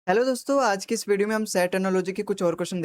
Hello दोस्तों, आज की इस वीडियो में हम सेट एनालॉजी के कुछ और क्वेश्चन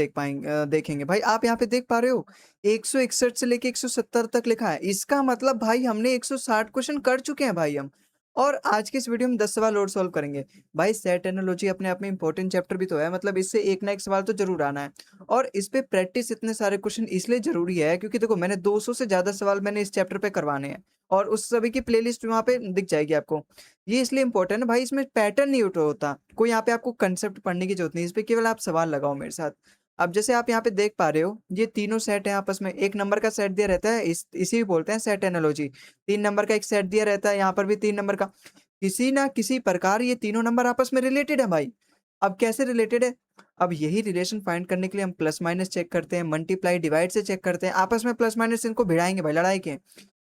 देखेंगे। भाई आप यहाँ पे देख पा रहे हो 161 से लेके 170 तक लिखा है। इसका मतलब भाई हमने 160 क्वेश्चन कर चुके हैं भाई हम। और आज की इस वीडियो में 10 सवाल और सॉल्व करेंगे। भाई सेट एनालॉजी अपने आप में इंपॉर्टेंट चैप्टर भी तो है, मतलब इससे एक ना एक सवाल तो जरूर आना है। और इस पे प्रैक्टिस इतने सारे क्वेश्चन इसलिए जरूरी है क्योंकि देखो मैंने 200 से ज्यादा सवाल मैंने इस चैप्टर पे करवाने हैं। और उस सभी की प्लेलिस्ट वहाँ पे दिख जाएगी आपको। ये इसलिए इंपॉर्टेंट है भाई, इसमें पैटर्न नहीं उठ होता, कोई यहाँ पे आपको कंसेप्ट पढ़ने की जरूरत नहीं, इस पे केवल आप सवाल लगाओ मेरे साथ। अब जैसे आप यहाँ पे देख पा रहे हो, ये तीनों सेट है आपस में, एक नंबर का सेट दिया रहता है, इसी बोलते हैं सेट एनालॉजी। 3 नंबर का एक सेट दिया रहता है, यहाँ पर भी 3 नंबर का। किसी ना किसी प्रकार ये तीनों नंबर आपस में रिलेटेड है भाई। अब कैसे रिलेटेड है? अब यही रिलेशन फाइंड करने के लिए हम प्लस माइनस चेक करते हैं, मल्टीप्लाई डिवाइड से चेक करते हैं, आपस में प्लस माइनस इनको भिड़ाएंगे भाई, लड़ाई के।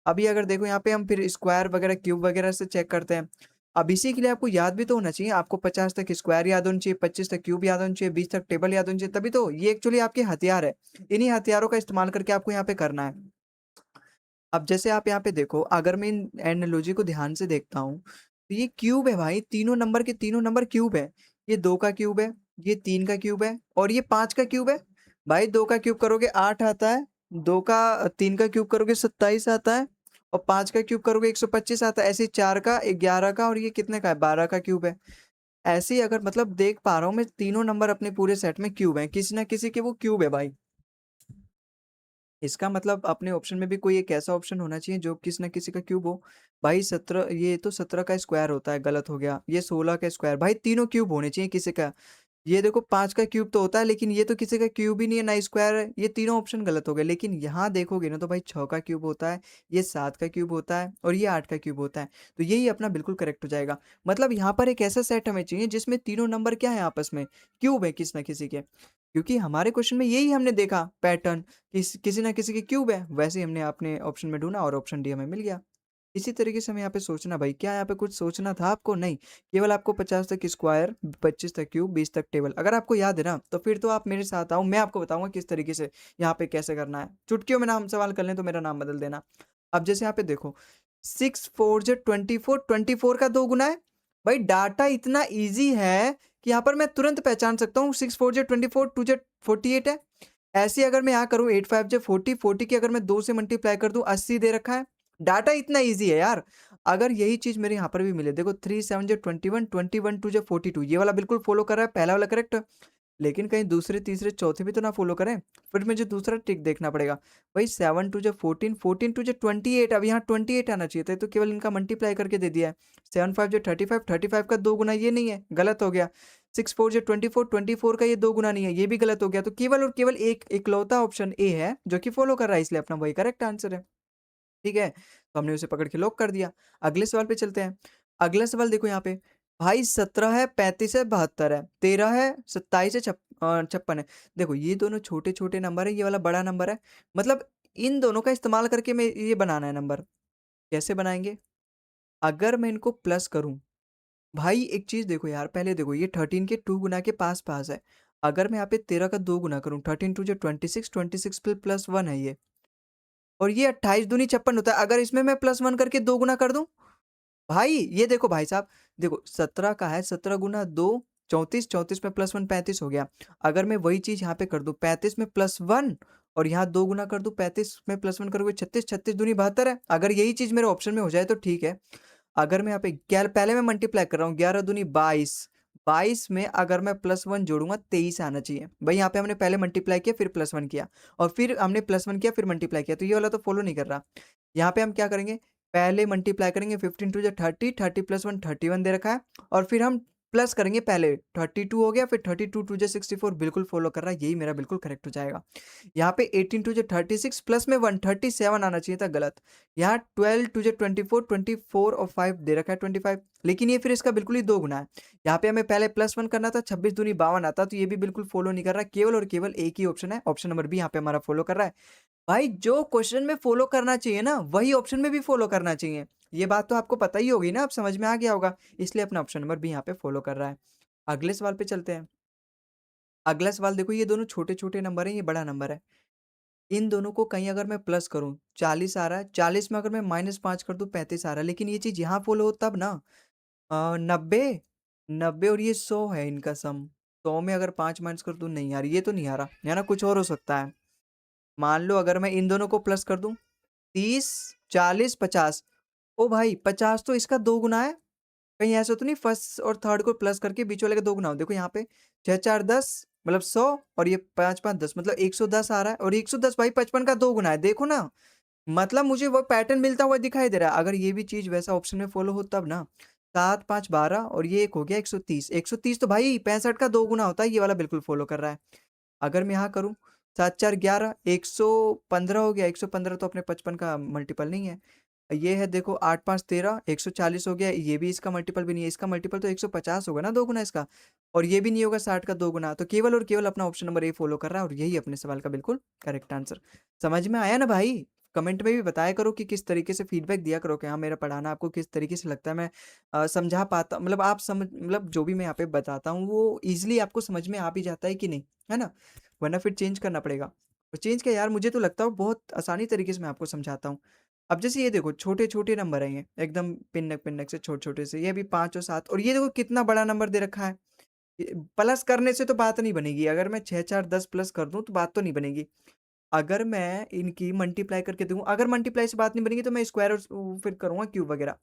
अभी अगर देखो यहाँ पे हम फिर स्क्वायर वगैरह क्यूब वगैरह से चेक करते हैं। अब इसी के लिए आपको याद भी तो होना चाहिए, आपको 50 तक स्क्वायर याद होना चाहिए, 25 तक क्यूब याद होना चाहिए, 20 तक टेबल याद होना चाहिए, तभी तो ये एक्चुअली आपके हथियार है। इन्हीं हथियारों का इस्तेमाल करके आपको यहाँ पे करना है। अब जैसे आप यहाँ पे देखो, अगर मैं इन एनालॉजी को ध्यान से देखता हूँ तो ये क्यूब है भाई, तीनों नंबर के तीनों नंबर क्यूब है। ये 2 का क्यूब है, ये 3 का क्यूब है और ये 5 का क्यूब है। भाई 2 का क्यूब करोगे 8 आता है, 3 का क्यूब करोगे 27 आता है, और 5 का क्यूब करोगे 125 आता है। ऐसे ही 4 का 11 का, और ये कितने का है 12 का क्यूब है। ऐसे ही अगर मतलब देख पा रहा हूँ मैं, तीनों नंबर अपने पूरे सेट में क्यूब है, किसी ना किसी के वो क्यूब है भाई। इसका मतलब अपने ऑप्शन में भी कोई एक ऐसा ऑप्शन होना चाहिए जो किसी ना किसी का क्यूब हो। भाई 17, ये तो 17 का स्क्वायर होता है, गलत हो गया। ये 16 का स्क्वायर, भाई तीनों क्यूब होने चाहिए किसी का। ये देखो 5 का क्यूब तो होता है, लेकिन ये तो किसी का क्यूब ही नहीं है, ना स्क्वायर है। ये तीनों ऑप्शन गलत हो गए। लेकिन यहाँ देखोगे ना तो भाई 6 का क्यूब होता है, ये 7 का क्यूब होता है और ये 8 का क्यूब होता है। तो यही अपना बिल्कुल करेक्ट हो जाएगा। मतलब यहाँ पर एक ऐसा सेट हमें चाहिए जिसमें तीनों नंबर क्या है आपस में, क्यूब है किसी ना किसी के। क्योंकि हमारे क्वेश्चन में यही हमने देखा पैटर्न, किसी ना किसी के क्यूब है, वैसे ही हमने अपने ऑप्शन में ढूंढा और ऑप्शन डी हमें मिल गया। इसी तरीके से हमें यहाँ पे सोचना भाई, क्या यहाँ पे कुछ सोचना था आपको? नहीं। केवल आपको 50 तक स्क्वायर, 25 तक क्यूब, 20 तक टेबल अगर आपको याद है ना, तो फिर तो आप मेरे साथ आओ, मैं आपको बताऊंगा किस तरीके से यहाँ पे कैसे करना है। चुटकियों में नाम सवाल कर लें तो मेरा नाम बदल देना। अब जैसे यहाँ पे देखो, 6 4 जो 24, 24 का 2 गुना है। भाई डाटा इतना ईजी है कि यहाँ पर मैं तुरंत पहचान सकता हूँ, 6 4 जो 24, 2 जो 48 है। ऐसे अगर मैं यहाँ करूँ 8 5 जो 40, 40 की अगर मैं 2 से मल्टीप्लाई कर दूं, 80 दे रखा है। डाटा इतना इजी है यार। अगर यही चीज मेरे यहाँ पर भी मिले, देखो 3 7 जो 21, 21 2 जो 42, ये वाला बिल्कुल फॉलो कर रहा है, पहला वाला करेक्ट। लेकिन कहीं दूसरे तीसरे चौथे भी तो ना फॉलो करें। फिर मुझे दूसरा ट्रिक देखना पड़ेगा। भाई 7 2 जो 14, 14 2 जो 28, अब यहाँ 28 आना चाहिए था, तो केवल इनका मल्टीप्लाई करके दे दिया है। 7 5 जो 35, 35 का 2 गुना ये नहीं है, गलत हो गया। 6 4 जो 24, 24 का ये 2 गुना नहीं है, ये भी गलत हो गया। तो केवल और केवल एक इकलौता ऑप्शन ए है जो कि फॉलो कर रहा है, इसलिए अपना वही करेक्ट आंसर है। ठीक है, तो हमने उसे पकड़ के लॉक कर दिया। अगले सवाल पे चलते हैं। अगला सवाल देखो यहाँ पे, भाई 17 है, 35 है, 72 है, 13 है, 27 है, 56 है। देखो ये दोनों छोटे छोटे नंबर है, ये वाला बड़ा नंबर है। मतलब इन दोनों का इस्तेमाल करके मैं ये बनाना है नंबर। कैसे बनाएंगे? अगर मैं इनको प्लस करूं, भाई एक चीज देखो यार, पहले देखो ये 13 के 2 गुना के पास पास है। अगर मैं यहाँ पे 13 का 2 गुना करूं, 13 2 जो 26, 26 पे प्लस 1 है ये। और ये 28 दूनी 56 होता है, अगर इसमें मैं +1 करके 2 गुना कर दूं। भाई ये देखो भाई साहब, देखो 17 का है, 17 गुना 2, 34, 34 में +1 35 हो गया। अगर मैं वही चीज यहाँ पे कर दूं, 35 में +1, और यहाँ 2 गुना कर दूं, 35 में +1 करोगे 36, 36 दूनी 72 है। अगर यही चीज मेरे ऑप्शन में हो जाए तो ठीक है। अगर मैं यहाँ पे पहले मैं मल्टीप्लाई कर रहा हूँ, 11 दूनी 22, 22 में अगर मैं +1 जोड़ूंगा 23 आना चाहिए। भाई यहाँ पे हमने पहले मल्टीप्लाई किया, फिर +1 किया, और फिर हमने +1 किया, फिर मल्टीप्लाई किया, तो ये वाला तो फॉलो नहीं कर रहा। यहाँ पे हम क्या करेंगे, पहले मल्टीप्लाई करेंगे, 15 2 जो 30, 30 +1 31 दे रखा है। और फिर हम प्लस करेंगे, पहले 32 हो गया, फिर 32 2 जो 64, बिल्कुल फॉलो कर रहा है, यही मेरा बिल्कुल करेक्ट हो जाएगा। यहाँ पे 18 2 जो 36 प्लस में 137 आना चाहिए था, गलत। यहाँ 12 2 जो 24, 24 और 5 दे रखा है 25, लेकिन ये फिर इसका बिल्कुल ही 2 गुना है। यहाँ पे हमें पहले +1 करना था, 26 दूनी 52 आता, तो ये भी बिल्कुल फॉलो नहीं कर रहा। केवल और केवल एक ही ऑप्शन है, ऑप्शन नंबर बी यहाँ पे हमारा फॉलो कर रहा है। भाई जो क्वेश्चन में फॉलो करना चाहिए ना, वही ऑप्शन में भी फॉलो करना चाहिए। ये बात तो आपको पता ही होगी ना, आप समझ में आ गया होगा। इसलिए अपना ऑप्शन नंबर बी यहाँ पे फॉलो कर रहा है। अगले सवाल पे चलते हैं। अगला सवाल देखो, ये दोनों छोटे छोटे नंबर है, ये बड़ा नंबर है। इन दोनों को कहीं अगर मैं प्लस करूं, 40 आ रहा है, 40 में अगर मैं -5 कर दूं, 35 आ रहा है। लेकिन ये चीज यहाँ फॉलो हो तब ना, 90, 90 और ये 100 है इनका सम। 100 में अगर 5 माइनस कर दूँ, नहीं यार ये तो नहीं आ रहा, है ना? कुछ और हो सकता है। मान लो अगर मैं इन दोनों को प्लस कर दूँ, 30, 40, 50। ओ भाई 50 तो इसका 2 गुना है। कहीं ऐसा तो नहीं फर्स्ट और थर्ड को प्लस करके बीच वाले का 2 गुना हो? देखो यहाँ पे 6 4 10 मतलब 100 और ये 5 5 10 मतलब 110 आ रहा है और 110 भाई 55 का 2 गुना है। देखो ना, मतलब मुझे वो पैटर्न मिलता हुआ दिखाई दे रहा है। अगर ये भी चीज़ वैसा ऑप्शन में फ़ॉलो हो तब ना। 7 5 12 और ये एक हो गया 130। 130 तो भाई 65 का 2 गुना होता है, ये वाला बिल्कुल फ़ॉलो कर रहा है। अगर मैं यहाँ करूँ 7 4 11 115 हो गया। 115 तो अपने 55 का मल्टीपल नहीं है। ये है देखो 8 5 13 140 हो गया। ये भी इसका मल्टीपल भी नहीं है। इसका मल्टीपल तो 150 होगा ना 2 गुना इसका। और ये भी नहीं होगा 60 का 2 गुना। तो केवल और केवल अपना ऑप्शन नंबर ए फ़ॉलो कर रहा है और यही अपने सवाल का बिल्कुल करेक्ट आंसर। समझ में आया ना भाई? कमेंट में भी बताया करो कि किस तरीके से फीडबैक दिया करो कि हाँ, मेरा पढ़ाना आपको किस तरीके से लगता है। मैं समझा पाता मतलब आप समझ मतलब जो भी मैं यहाँ पे बताता हूँ वो ईज़िली आपको समझ में आ भी जाता है कि नहीं, है ना? वरना फिर चेंज करना पड़ेगा। और चेंज क्या यार, मुझे तो लगता है बहुत आसानी तरीके से मैं आपको समझाता हूँ। अब जैसे ये देखो छोटे-छोटे नंबर हैं ये, एकदम पिन्नक-पिन्नक से छोटे-छोटे से, ये भी 5 और 7 और ये देखो कितना बड़ा नंबर दे रखा है। प्लस करने से तो बात नहीं बनेगी, अगर मैं 6 4 10 प्लस कर दूँ तो बात तो नहीं बनेगी। अगर मैं इनकी मल्टीप्लाई करके दूँ, अगर मल्टीप्लाई से बात नहीं बनेगी तो मैं स्क्वायर और फिर करूँगा क्यूब वगैरह।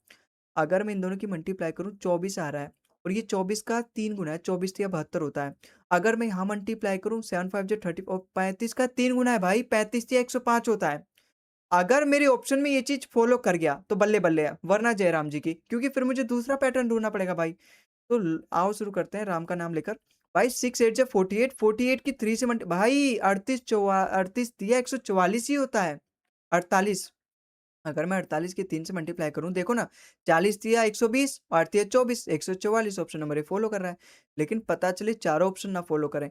अगर मैं इन दोनों की मल्टीप्लाई करूँ 24 आ रहा है और ये 24 का 3 गुना है, 24 तिया 72 होता है। अगर मैं यहाँ मल्टीप्लाई करूँ 7 5 जा 30 और 35 का 3 गुना है भाई, 35 तिया 105 होता है। अगर मेरे ऑप्शन में ये चीज़ फ़ॉलो कर गया तो बल्ले-बल्ले है, वरना जयराम जी की, क्योंकि फिर मुझे दूसरा पैटर्न ढूँढना पड़ेगा भाई। तो आओ शुरू करते हैं राम का नाम लेकर। भाई 6 8 जा 48, 48 की 3 से भाई 38 दिया 144 ही होता है। 48, अगर मैं 48 की 3 से मल्टीप्लाई करूँ, देखो ना 40 दिया 120, 8 दिया 24, 144। ऑप्शन नंबर ए फ़ॉलो कर रहा है। लेकिन पता चले चारों ऑप्शन ना फ़ॉलो करें।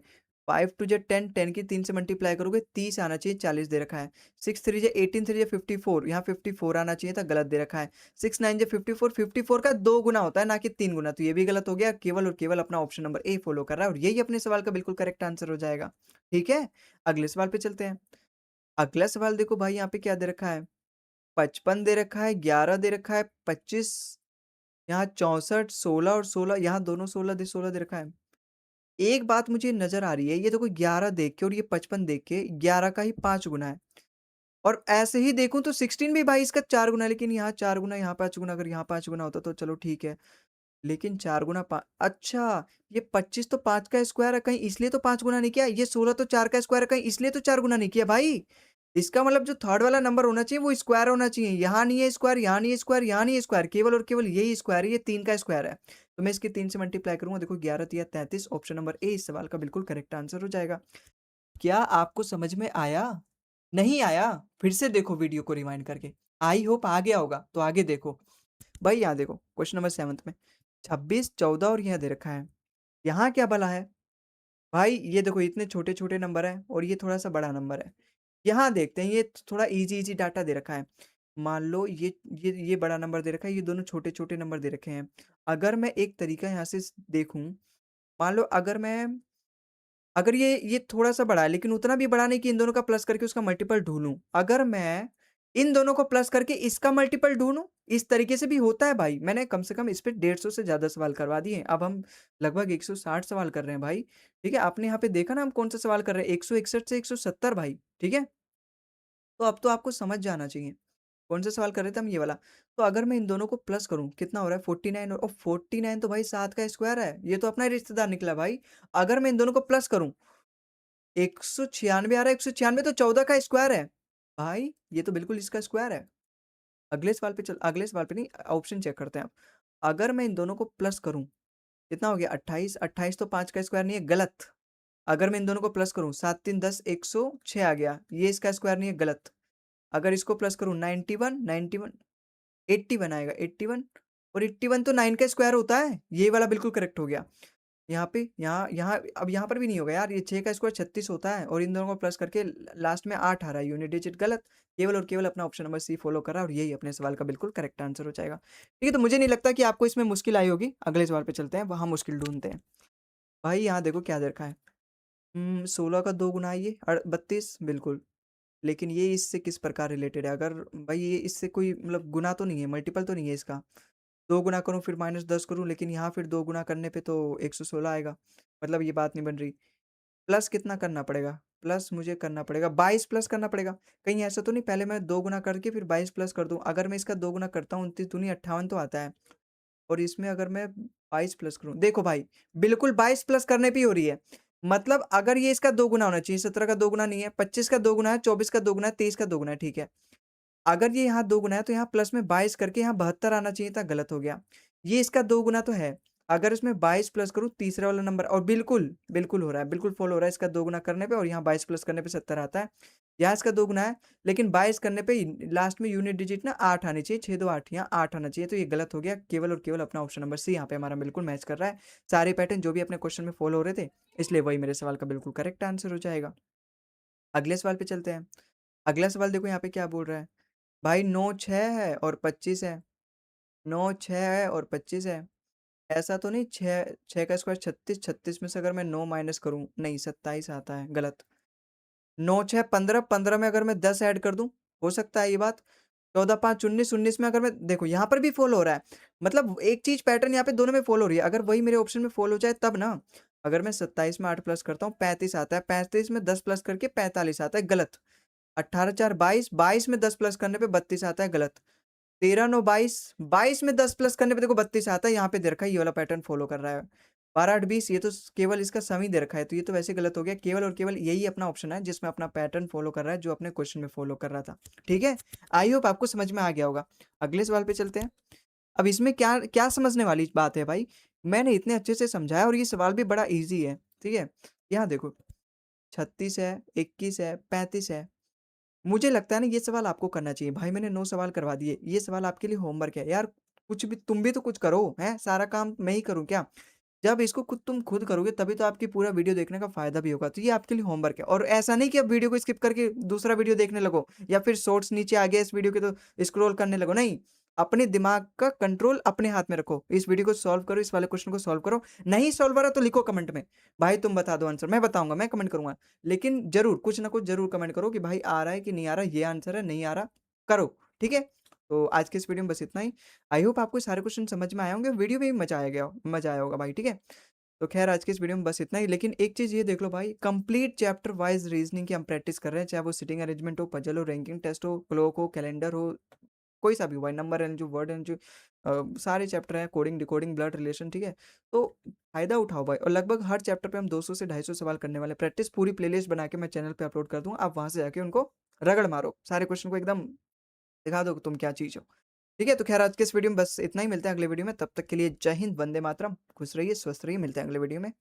5 2 जा 10, 10 की 3 से मल्टीप्लाई करोगे 30 आना चाहिए, 40 दे रखा है। 6 3 जा 18, 3 जा 54, यहाँ 54 आना चाहिए था, गलत दे रखा है। 6 9 जा 54, 54 का 2 गुना होता है ना कि 3 गुना, तो ये भी गलत हो गया। केवल और केवल अपना ऑप्शन नंबर ए फ़ॉलो कर रहा है और यही अपने सवाल का बिल्कुल करेक्ट आंसर हो जाएगा। ठीक है? अगले सवाल पे चलते हैं। अगला सवाल देखो भाई, यहाँ पे क्या दे रखा है? 55 दे रखा है, 11 दे रखा है, 25, यहाँ 64, 16 और 16, यहाँ दोनों 16 दे रखा है। एक बात मुझे नज़र आ रही है, ये देखो 11 देख के और ये 55 देख के 11 का ही 5 गुना है और ऐसे ही देखूँ तो 16 भी भाई इसका 4 गुना है, लेकिन यहाँ 4 गुना, यहाँ 5 गुना, अगर यहाँ 5 गुना होता तो चलो ठीक है। लेकिन 4 गुना पा अच्छा, ये 25 तो 5 का स्क्वायर है, कहीं इसलिए तो 5 गुना नहीं किया। ये 16 तो 4 का स्क्वायर है, कहीं इसलिए तो 4 गुना नहीं किया भाई। इसका मतलब जो थर्ड वाला नंबर होना चाहिए वो स्क्वायर होना चाहिए। यहाँ नहीं है स्क्वायर, यहाँ नहीं है स्क्वायर, यहाँ नहीं है स्क्वायर, केवल और केवल यही स्क्वायर है, ये 3 का स्क्वायर है। तो मैं इसके 3 से मल्टीप्लाई करूँगा, देखो 11 तिया 33, ऑप्शन नंबर ए इस सवाल का बिल्कुल करेक्ट आंसर हो जाएगा। क्या आपको समझ में आया? नहीं आया? फिर से देखो वीडियो को रिवाइंड करके। आई होप आ गया होगा, तो आगे देखो। भाई यहाँ देखो क्वेश्चन नंबर 7th में 26, 14 और यहाँ दे रखा है। यहाँ क्या भला है? भाई ये देखो इतने छोटे-छोटे नंबर हैं और ये थोड़ा-सा बड़ा नंबर है। यहाँ देखते हैं, ये थोड़ा ईज़ी-ईज़ी डाटा दे रखा है। मान लो ये बड़ा नंबर दे रखा है, ये दोनों छोटे-छोटे नंबर दे रखे हैं। अगर मैं एक तरीका यहाँ से देखूँ, मान लो अगर ये थोड़ा-सा बड़ा है, लेकिन उतना भी बड़ा नहीं कि इन दोनों का प्लस करके उसका मल्टीपल ढूँढूँ। अगर मैं इन दोनों को प्लस करके इसका मल्टीपल ढूँढूँ, इस तरीके से भी होता है भाई। मैंने कम से कम इस पे 150 से ज़्यादा सवाल करवा दिए हैं। अब हम लगभग 160 सवाल कर रहे हैं भाई, ठीक है? आपने यहाँ पे देखा ना हम कौन-सा सवाल कर रहे हैं, 161 से 170 भाई, ठीक है? तो अब तो आपको समझ जाना चाहिए। कौन-सा सवाल कर रहे थे हम, ये वाला। तो अगर मैं इन दोनों को प्लस करूँ, कितना हो रहा है 49 और 49 तो भाई 7 का स्क्वायर है। ये तो अपना ही रिश्तेदार निकला भाई। अगर मैं इन दोनों को प्लस करूँ, 196 आ रहा है, 196 तो 14 का स्क्वायर है। भाई, ये तो बिल्कुल इसका स्क्वायर है। अगले सवाल पे नहीं, ऑप्शन चेक करते हैं अब। अगर मैं इन दोनों को प्लस करूँ, कितना हो गया 28, 28 तो 5 का स्क्वायर नहीं है, गलत। अगर मैं इन दोनों को प्लस करूँ, 7 3 10, 106 आ गया, ये इसका स्क्वायर नहीं है, गलत। अगर इसको प्लस करूँ 91, 81 आएगा, 81 और 81 तो 9 का स्क्वायर होता है, ये वाला बिल्कुल करेक्ट हो गया। यहाँ पे यहाँ यहाँ अब यहाँ पर भी नहीं होगा यार, ये 6 का स्क्वायर 36 होता है और इन दोनों को प्लस करके लास्ट में 8 आ रहा है, यूनिट डिजिट गलत। केवल और केवल अपना ऑप्शन नंबर सी फॉलो कर रहा है और यही अपने सवाल का बिल्कुल करेक्ट आंसर हो जाएगा। ठीक है, तो मुझे नहीं लगता कि आपको इसमें मुश्किल आई होगी। अगले सवाल पे चलते हैं, वहाँ मुश्किल ढूँढते हैं। भाई यहाँ देखो क्या दे रखा है। 16 का 2 गुना है ये 32 बिल्कुल। लेकिन ये इससे किस प्रकार रिलेटेड है? अगर भाई ये इससे कोई मतलब गुना तो नहीं है, मल्टीपल तो नहीं है इसका। 2 गुना करूँ फिर -10 करूँ, लेकिन यहाँ फिर 2 गुना करने पे तो 116 आएगा। मतलब ये बात नहीं बन रही। प्लस कितना करना पड़ेगा? प्लस मुझे करना पड़ेगा 22 प्लस करना पड़ेगा। कहीं ऐसा तो नहीं पहले मैं 2 गुना करके फिर 22 प्लस कर दूँ? अगर मैं इसका 2 गुना करता हूँ 29 दूनी 58 तो आता है। और इसमें अगर मैं 22 प्लस करूँ, देखो भाई, बिल्कुल 22 प्लस करने पे ही हो रही है। मतलब अगर ये इसका 2 गुना होना चाहिए, 17 का 2 गुना नहीं है, 25 का 2 गुना है, 24 का 2 गुना है, 23 का 2 गुना है, ठीक है। अगर ये यहाँ 2 गुना है तो यहाँ प्लस में 22 करके यहाँ 72 आना चाहिए था, गलत हो गया। ये इसका 2 गुना तो है, अगर इसमें 22 प्लस करूँ तीसरा वाला नंबर और बिल्कुल, बिल्कुल हो रहा है, बिल्कुल फ़ॉलो हो रहा है इसका 2 गुना करने पे और यहाँ 22 प्लस करने पे 70 आता है। यहाँ इसका 2 गुना है, लेकिन 22 करने पे लास्ट में यूनिट डिजिट ना 8 आनी चाहिए, 6 2 8 यहाँ 8 आना चाहिए, तो ये गलत हो गया। केवल और केवल अपना ऑप्शन नंबर सी यहाँ पे हमारा बिल्कुल मैच कर रहा है। सारे पैटर्न जो भी अपने क्वेश्चन में फ़ॉलो हो रहे थे, इसलिए वही मेरे सवाल का बिल्कुल करेक्ट आंसर हो जाएगा। अगले सवाल पे चलते हैं। अगला सवाल देखो यहाँ पे क्या बोल रहा है। भाई 9 6 है और 25 है। 9 6 है और 25 है। ऐसा तो नहीं 6 6 का स्क्वायर 36, 36 में से अगर मैं 9 माइनस करूँ, नहीं 27 आता है, गलत। 9 6 15, 15 में अगर मैं 10 ऐड कर दूँ, हो सकता है ये बात। 14 5 19, 19 में अगर मैं देखो यहाँ पर भी फ़ॉलो हो रहा है। मतलब एक चीज़ पैटर्न यहाँ पे दोनों में फ़ॉलो हो रही है। अगर वही मेरे ऑप्शन में फ़ॉलो हो जाए तब ना। अगर मैं 27 में 8 प्लस करता हूँ 35 आता है, 35 में 10 प्लस करके 45 आता है, गलत। 18 4 22, 22 में 10 प्लस करने पे 32 आता है, गलत। 13 9 22, 22 में 10 प्लस करने पे देखो 32 आता है, यहाँ पे दे रखा है ये वाला पैटर्न फ़ॉलो कर रहा है। 12 8 20 ये तो केवल इसका सम ही दे रखा है, तो ये तो वैसे गलत हो गया। केवल और केवल यही अपना ऑप्शन है जिसमें अपना पैटर्न फ़ॉलो कर रहा है, जो अपने क्वेश्चन में फ़ॉलो कर रहा था। ठीक है? आई होप आपको समझ में आ गया होगा। अगले सवाल पे चलते हैं। अब इसमें क्या क्या समझने वाली बात है भाई? मैंने इतने अच्छे से समझाया और ये सवाल भी बड़ा ईज़ी है। ठीक है? यहाँ देखो 36 है, 21 है, 35 है। मुझे लगता है ना ये सवाल आपको करना चाहिए। भाई मैंने 9 सवाल करवा दिए, ये सवाल आपके लिए होमवर्क है। यार कुछ भी तुम भी तो कुछ करो, हैं? सारा काम मैं ही करूँ क्या? जब इसको तुम खुद करोगे तभी तो आपकी पूरा वीडियो देखने का फ़ायदा भी होगा। तो ये आपके लिए होमवर्क है और ऐसा नहीं कि अब वीडियो को स्किप करके दूसरा वीडियो देखने लगो या फिर शॉर्ट्स नीचे आ गया इस वीडियो के तो स्क्रॉल करने लगो, नहीं। अपने दिमाग का कंट्रोल अपने हाथ में रखो। इस वीडियो को सॉल्व करो, इस वाले क्वेश्चन को सॉल्व करो। नहीं सॉल्व हो रहा तो लिखो कमेंट में। भाई तुम बता दो आंसर, मैं बताऊँगा, मैं कमेंट करूँगा। लेकिन ज़रूर कुछ ना कुछ ज़रूर कमेंट करो कि भाई आ रहा है कि नहीं आ रहा, ये आंसर है, नहीं आ रहा, करो। ठीक है? तो आज के इस वीडियो में बस इतना ही। आई होप आपको सारे क्वेश्चन समझ में आए होंगे, वीडियो में भी मज़ा आया होगा भाई, ठीक है? तो ख़ैर आज की इस वीडियो में बस इतना ही, लेकिन एक चीज़ ये देख लो भाई, कंप्लीट चैप्टर वाइज़ रीज़निंग की हम प्रैक्टिस कर रहे हैं, चाहे वो सिटिंग अरेंजमेंट हो, पज़ल हो, रैंकिंग टेस्ट हो, क्लॉक हो, कैलेंडर हो, कोई सा भी हो भाई, नंबर एंड जो वर्ड एंड जो सारे चैप्टर हैं, कोडिंग, डिकोडिंग, ब्लड रिलेशन, ठीक है? तो फ़ायदा उठाओ भाई और लगभग हर चैप्टर पे हम 200 से 250 सवाल करने वाले हैं। प्रैक्टिस पूरी प्लेलिस्ट बना के मैं चैनल पे अपलोड कर दूँगा, आप वहाँ से जाके उनको रगड़ मारो, सारे क्वेश्चन को एकदम दिखा दो कि तुम क्या चीज़ हो। ठीक है? तो ख़ैर आज के इस वीडियो में बस इतना ही, मिलते हैं अगले वीडियो में, तब तक के लिए जय हिंद, वंदे मातरम, खुश रहिए, स्वस्थ रहिए, मिलते हैं अगले वीडियो में।